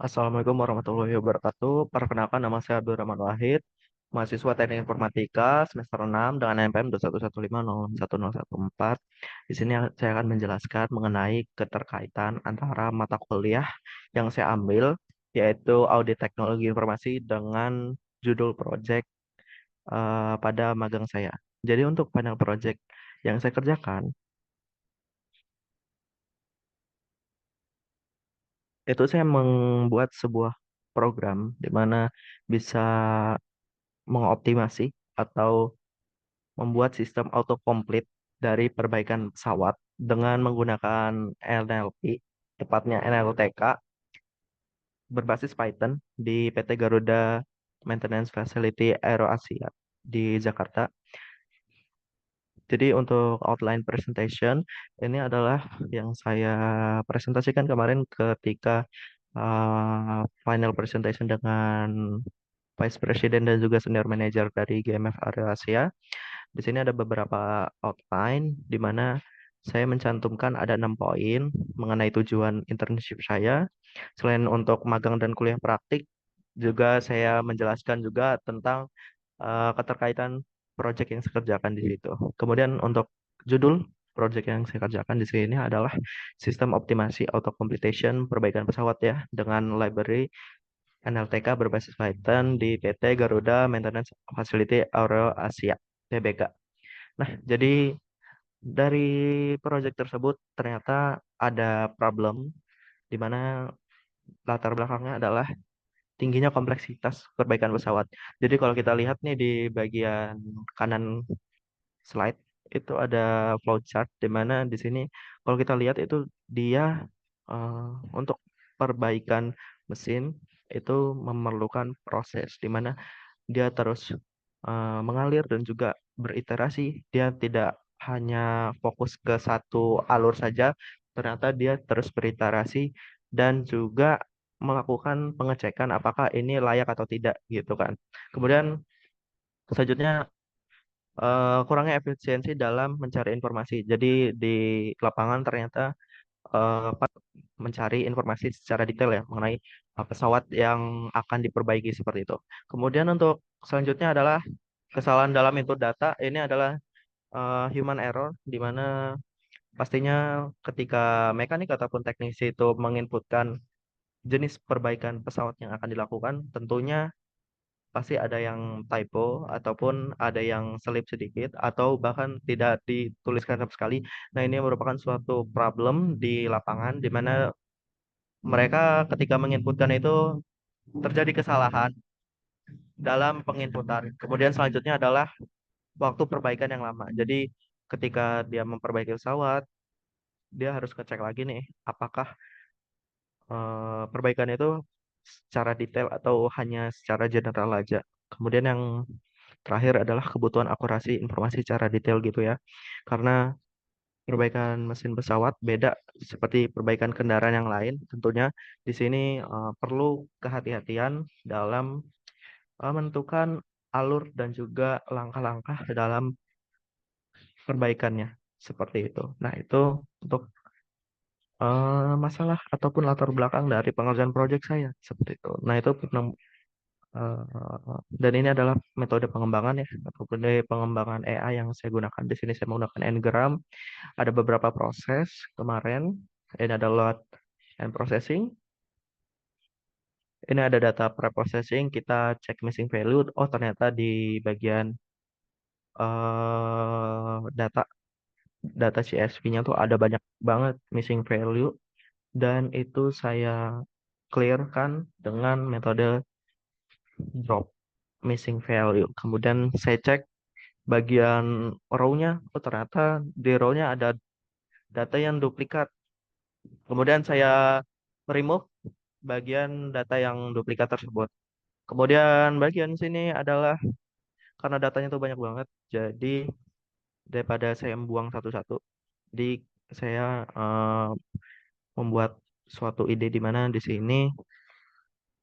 Assalamualaikum warahmatullahi wabarakatuh. Perkenalkan nama saya Abdurrahman Wahid, mahasiswa Teknik Informatika semester 6 dengan NPM 2115014. Di sini saya akan menjelaskan mengenai keterkaitan antara mata kuliah yang saya ambil, yaitu Audit Teknologi Informasi dengan judul project pada magang saya. Jadi untuk panel project yang saya kerjakan, itu saya membuat sebuah program di mana bisa mengoptimasi atau membuat sistem autocomplete dari perbaikan pesawat dengan menggunakan NLP, tepatnya NLTK, berbasis Python di PT Garuda Maintenance Facility Aero Asia di Jakarta. Jadi untuk outline presentation, ini adalah yang saya presentasikan kemarin ketika final presentation dengan Vice President dan juga Senior Manager dari GMF Aero Asia. Di sini ada beberapa outline di mana saya mencantumkan ada 6 poin mengenai tujuan internship saya. Selain untuk magang dan kuliah praktik, juga saya menjelaskan juga tentang keterkaitan proyek yang saya kerjakan di situ. Kemudian untuk judul proyek yang saya kerjakan di sini adalah sistem optimasi auto completion perbaikan pesawat ya dengan library NLTK berbasis Python di PT Garuda Maintenance Facility Aero Asia (TBK). Nah, jadi dari proyek tersebut ternyata ada problem di mana latar belakangnya adalah tingginya kompleksitas perbaikan pesawat. Jadi kalau kita lihat nih di bagian kanan slide itu ada flowchart di mana di sini kalau kita lihat itu dia untuk perbaikan mesin itu memerlukan proses di mana dia terus mengalir dan juga beriterasi. Dia tidak hanya fokus ke satu alur saja, ternyata dia terus beriterasi dan juga melakukan pengecekan apakah ini layak atau tidak gitu kan. Kemudian selanjutnya kurangnya efisiensi dalam mencari informasi. Jadi di lapangan ternyata Pak mencari informasi secara detail ya mengenai pesawat yang akan diperbaiki seperti itu. Kemudian untuk selanjutnya adalah kesalahan dalam input data. Ini adalah human error di mana pastinya ketika mekanik ataupun teknisi itu menginputkan jenis perbaikan pesawat yang akan dilakukan, tentunya pasti ada yang typo ataupun ada yang selip sedikit atau bahkan tidak dituliskan sama sekali. Nah, ini merupakan suatu problem di lapangan di mana mereka ketika menginputkan itu terjadi kesalahan dalam penginputan. Kemudian selanjutnya adalah waktu perbaikan yang lama. Jadi ketika dia memperbaiki pesawat, dia harus ngecek lagi nih apakah perbaikan itu secara detail atau hanya secara general aja. Kemudian yang terakhir adalah kebutuhan akurasi informasi secara detail gitu ya. Karena perbaikan mesin pesawat beda seperti perbaikan kendaraan yang lain. Tentunya di sini perlu kehati-hatian dalam menentukan alur dan juga langkah-langkah dalam perbaikannya seperti itu. Nah, itu untuk masalah ataupun latar belakang dari pengerjaan proyek saya seperti itu. Nah, itu dan ini adalah metode pengembangan ya, metode pengembangan AI yang saya gunakan. Di sini saya menggunakan Ngram. Ada beberapa proses kemarin. Ini ada load and processing. Ini ada data pre-processing. Kita cek missing value. Oh, ternyata di bagian data data CSV-nya tuh ada banyak banget missing value dan itu saya clearkan dengan metode drop missing value. Kemudian saya cek bagian row-nya, oh ternyata di row-nya ada data yang duplikat. Kemudian saya remove bagian data yang duplikat tersebut. Kemudian bagian sini adalah karena datanya itu banyak banget, jadi daripada saya membuang satu-satu, jadi saya membuat suatu ide di mana di sini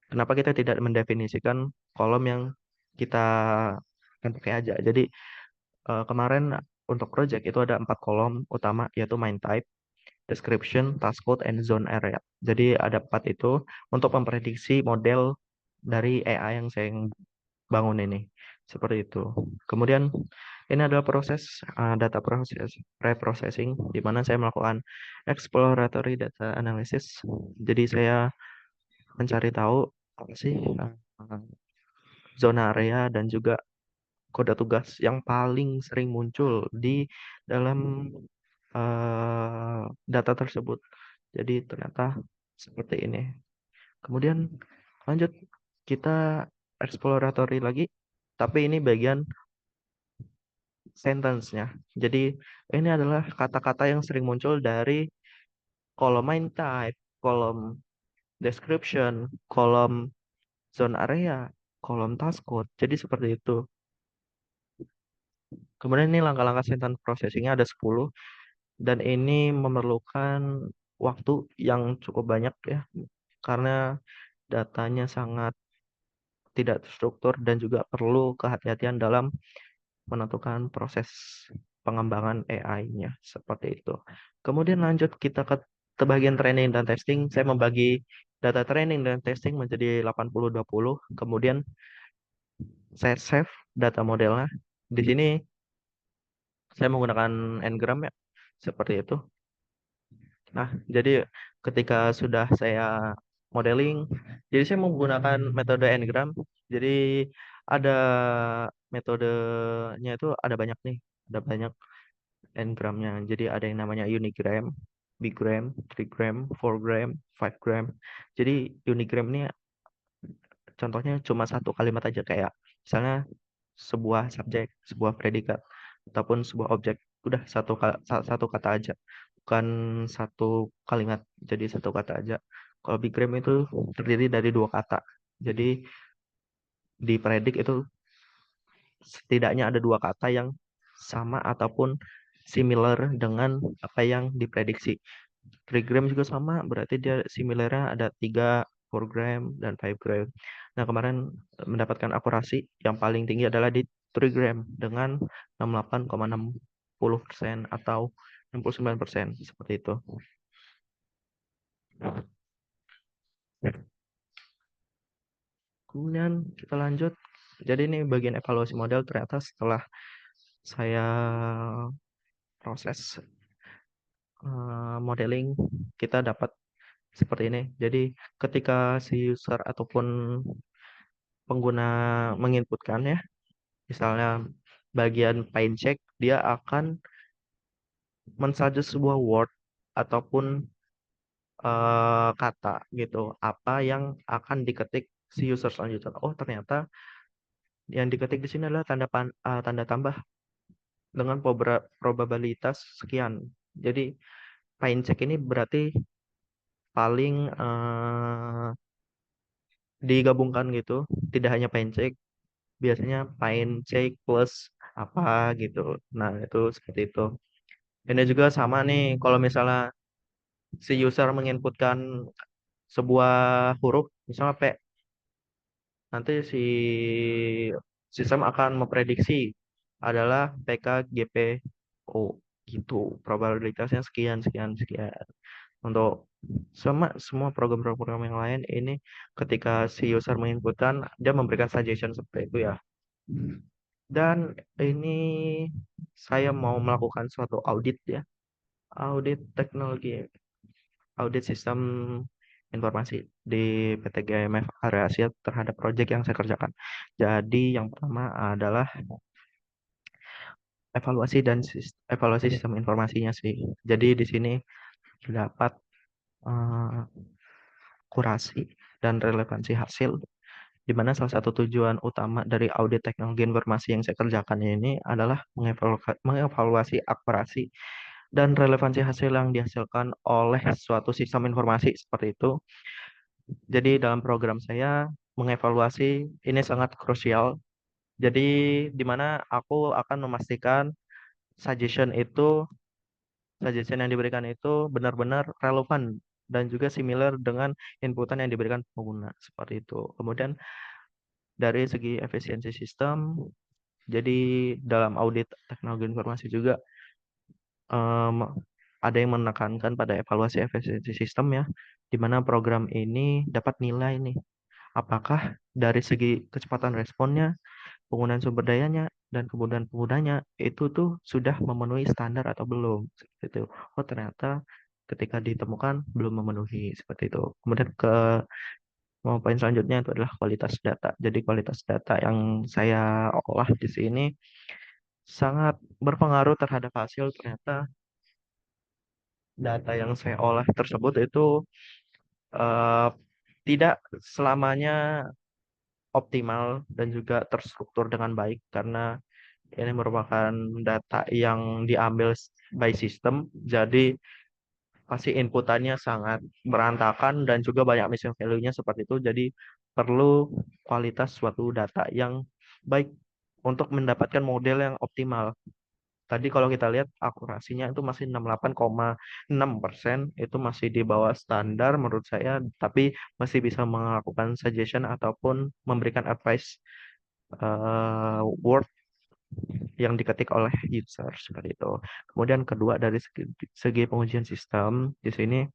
kenapa kita tidak mendefinisikan kolom yang kita akan pakai aja. Jadi kemarin untuk project itu ada 4 kolom utama yaitu main type description, task code, and zone area. Jadi ada 4 itu untuk memprediksi model dari AI yang saya bangun ini. Seperti itu. Kemudian ini adalah proses data proses preprocessing di mana saya melakukan exploratory data analysis. Jadi saya mencari tahu apa sih zona area dan juga kode tugas yang paling sering muncul di dalam data tersebut. Jadi ternyata seperti ini. Kemudian lanjut kita exploratory lagi, tapi ini bagian sentence-nya. Jadi ini adalah kata-kata yang sering muncul dari kolom main type, kolom description, kolom zone area, kolom task code. Jadi seperti itu. Kemudian ini langkah-langkah sentence processing-nya ada 10 dan ini memerlukan waktu yang cukup banyak ya karena datanya sangat tidak terstruktur dan juga perlu kehati-hatian dalam menentukan proses pengembangan AI-nya seperti itu. Kemudian lanjut kita ke bagian training dan testing. Saya membagi data training dan testing menjadi 80-20. Kemudian saya save data modelnya. Di sini saya menggunakan Ngram ya, seperti itu. Nah, jadi ketika sudah saya modeling, jadi saya menggunakan metode Ngram. Jadi ada metodenya itu ada banyak nih, ada banyak Ngramnya. Jadi ada yang namanya Unigram, Bigram, Trigram, Fourgram, Fivegram. Jadi Unigram ini contohnya cuma satu kalimat aja kayak misalnya sebuah subjek, sebuah predikat, ataupun sebuah objek. Udah satu kata aja, bukan satu kalimat. Jadi satu kata aja. Kalau Bigram itu terdiri dari dua kata. Jadi dipredik itu setidaknya ada dua kata yang sama ataupun similar dengan apa yang diprediksi. Trigram juga sama, berarti dia similarnya ada 3, 4gram, dan 5gram. Nah, kemarin mendapatkan akurasi yang paling tinggi adalah di Trigram dengan 68,60% atau 69%, seperti itu. Kemudian kita lanjut. Jadi ini bagian evaluasi model ternyata setelah saya proses modeling, kita dapat seperti ini. Jadi ketika si user ataupun pengguna menginputkan ya, misalnya bagian paint check, dia akan mensuggest sebuah word ataupun kata gitu, apa yang akan diketik si user selanjutnya. Oh, ternyata yang diketik di sini adalah tanda tambah dengan probabilitas sekian. Jadi paint check ini berarti paling digabungkan gitu, tidak hanya paint check, biasanya paint check plus apa gitu. Nah, itu seperti itu. Ini juga sama nih, kalau misalnya si user menginputkan sebuah huruf, misalnya P, nanti si sistem akan memprediksi adalah PKGPO gitu. Probabilitasnya sekian, sekian, sekian. Untuk semua program-program yang lain ini ketika si user menginputkan, dia memberikan suggestion seperti itu ya. Dan ini saya mau melakukan suatu audit ya, audit teknologi, audit sistem informasi di PT GMF Area Asia terhadap proyek yang saya kerjakan. Jadi yang pertama adalah evaluasi sistem informasinya sih. Jadi di sini terdapat kurasi dan relevansi hasil, di mana salah satu tujuan utama dari audit teknologi informasi yang saya kerjakan ini adalah mengevaluasi akurasi dan relevansi hasil yang dihasilkan oleh suatu sistem informasi seperti itu. Jadi dalam program saya mengevaluasi ini sangat krusial. Jadi di mana aku akan memastikan suggestion yang diberikan itu benar-benar relevan dan juga similar dengan inputan yang diberikan pengguna seperti itu. Kemudian dari segi efisiensi sistem, jadi dalam audit teknologi informasi juga ada yang menekankan pada evaluasi efisiensi sistem ya, di mana program ini dapat nilai nih, apakah dari segi kecepatan responnya, penggunaan sumber dayanya, dan kemudahan penggunanya itu tuh sudah memenuhi standar atau belum. Seperti itu. Oh ternyata ketika ditemukan belum memenuhi seperti itu. Kemudian poin selanjutnya itu adalah kualitas data. Jadi kualitas data yang saya olah di sini sangat berpengaruh terhadap hasil. Ternyata data yang saya olah tersebut itu eh, tidak selamanya optimal dan juga terstruktur dengan baik karena ini merupakan data yang diambil by system, jadi pasti inputannya sangat berantakan dan juga banyak missing value-nya seperti itu. Jadi perlu kualitas suatu data yang baik untuk mendapatkan model yang optimal. Tadi kalau kita lihat akurasinya itu masih 68,6%, itu masih di bawah standar menurut saya, tapi masih bisa melakukan suggestion ataupun memberikan advice word yang diketik oleh user seperti itu. Kemudian kedua dari segi pengujian sistem di sini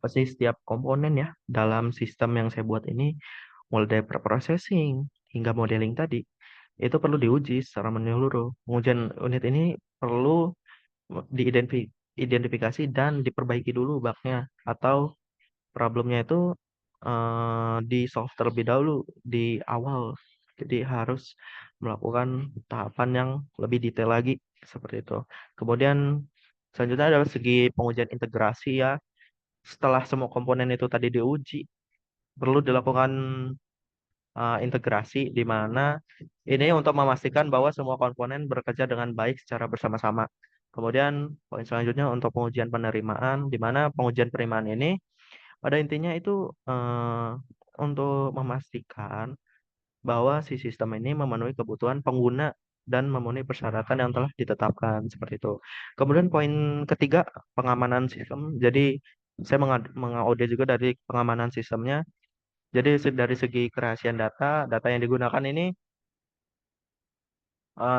pasti setiap komponen ya dalam sistem yang saya buat ini mulai dari preprocessing hingga modeling tadi itu perlu diuji secara menyeluruh. Pengujian unit ini perlu diidentifikasi dan diperbaiki dulu bugnya atau problemnya itu di solve terlebih dahulu di awal. Jadi harus melakukan tahapan yang lebih detail lagi seperti itu. Kemudian selanjutnya adalah segi pengujian integrasi ya. Setelah semua komponen itu tadi diuji, perlu dilakukan integrasi di mana ini untuk memastikan bahwa semua komponen bekerja dengan baik secara bersama-sama. Kemudian poin selanjutnya untuk pengujian penerimaan, di mana pengujian penerimaan ini pada intinya itu untuk memastikan bahwa si sistem ini memenuhi kebutuhan pengguna dan memenuhi persyaratan yang telah ditetapkan seperti itu. Kemudian poin ketiga, pengamanan sistem. Jadi saya mengaudit juga dari pengamanan sistemnya. Jadi dari segi kerahasiaan data, data yang digunakan ini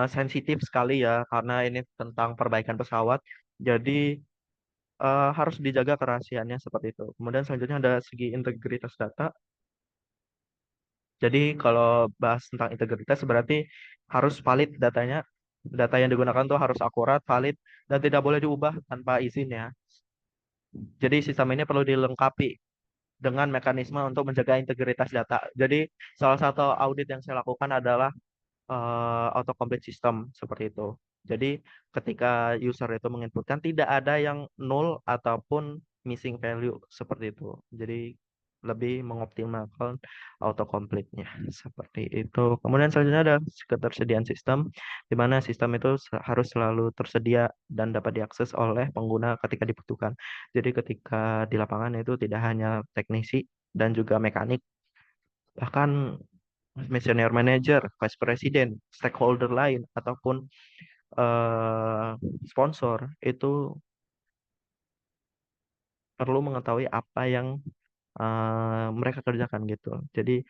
sensitif sekali ya karena ini tentang perbaikan pesawat. Jadi harus dijaga kerahasiaannya seperti itu. Kemudian selanjutnya ada segi integritas data. Jadi kalau bahas tentang integritas berarti harus valid datanya. Data yang digunakan tuh harus akurat, valid, dan tidak boleh diubah tanpa izin ya. Jadi sistem ini perlu dilengkapi dengan mekanisme untuk menjaga integritas data. Jadi salah satu audit yang saya lakukan adalah autocomplete system seperti itu. Jadi ketika user itu menginputkan tidak ada yang null ataupun missing value seperti itu. Jadi lebih mengoptimalkan autocomplete-nya seperti itu. Kemudian selanjutnya ada ketersediaan sistem, di mana sistem itu harus selalu tersedia dan dapat diakses oleh pengguna ketika dibutuhkan. Jadi ketika di lapangan itu tidak hanya teknisi dan juga mekanik, bahkan senior manager, vice president, stakeholder lain ataupun eh, sponsor itu perlu mengetahui apa yang mereka kerjakan gitu. Jadi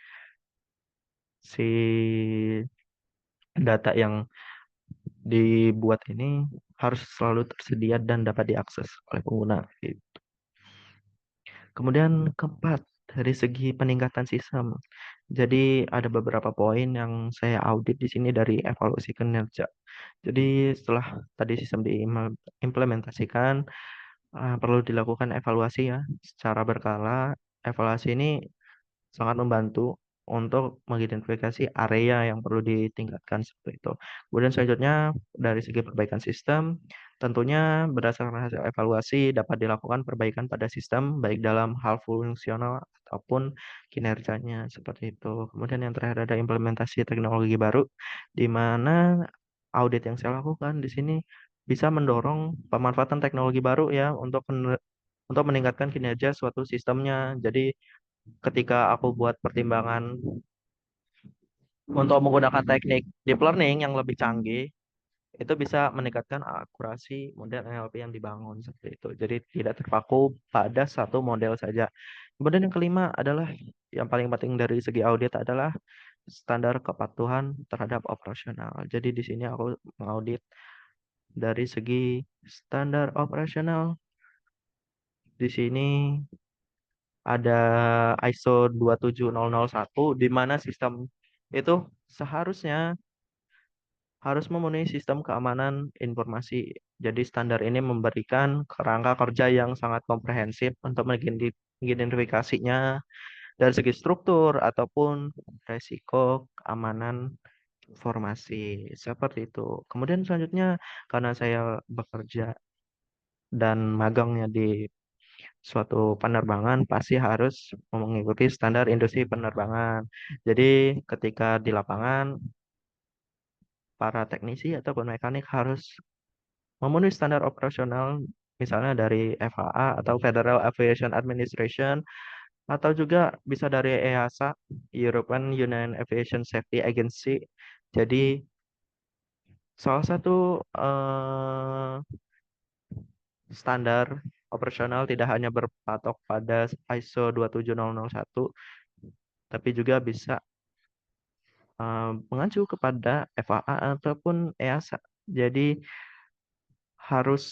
si data yang dibuat ini harus selalu tersedia dan dapat diakses oleh pengguna. Gitu. Kemudian keempat, dari segi peningkatan sistem. Jadi ada beberapa poin yang saya audit di sini dari evaluasi kinerja. Jadi setelah tadi sistem diimplementasikan, perlu dilakukan evaluasi ya secara berkala. Evaluasi ini sangat membantu untuk mengidentifikasi area yang perlu ditingkatkan seperti itu. Kemudian selanjutnya dari segi perbaikan sistem, tentunya berdasarkan hasil evaluasi dapat dilakukan perbaikan pada sistem baik dalam hal fungsional ataupun kinerjanya seperti itu. Kemudian yang terakhir ada implementasi teknologi baru, di mana audit yang saya lakukan di sini bisa mendorong pemanfaatan teknologi baru ya untuk meningkatkan kinerja suatu sistemnya. Jadi ketika aku buat pertimbangan untuk menggunakan teknik deep learning yang lebih canggih, itu bisa meningkatkan akurasi model NLP yang dibangun seperti itu. Jadi tidak terpaku pada satu model saja. Kemudian yang kelima adalah yang paling penting dari segi audit adalah standar kepatuhan terhadap operasional. Jadi di sini aku mengaudit dari segi standar operasional. Di sini ada ISO 27001 di mana sistem itu seharusnya harus memenuhi sistem keamanan informasi. Jadi standar ini memberikan kerangka kerja yang sangat komprehensif untuk mengidentifikasinya dari segi struktur ataupun resiko keamanan informasi seperti itu. Kemudian selanjutnya karena saya bekerja dan magangnya di suatu penerbangan pasti harus mengikuti standar industri penerbangan. Jadi ketika di lapangan para teknisi ataupun mekanik harus memenuhi standar operasional misalnya dari FAA atau Federal Aviation Administration atau juga bisa dari EASA, European Union Aviation Safety Agency. Jadi salah satu standar operasional tidak hanya berpatok pada ISO 27001, tapi juga bisa mengacu kepada FAA ataupun EASA. Jadi harus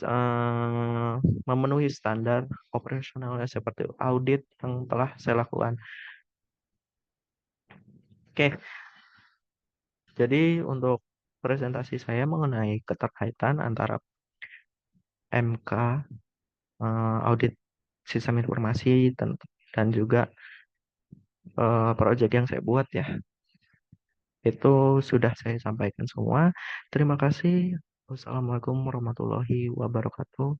eh, memenuhi standar operasionalnya seperti audit yang telah saya lakukan. Oke, jadi untuk presentasi saya mengenai keterkaitan antara MK, audit sistem informasi dan juga proyek yang saya buat ya, itu sudah saya sampaikan semua. Terima kasih. Wassalamualaikum warahmatullahi wabarakatuh.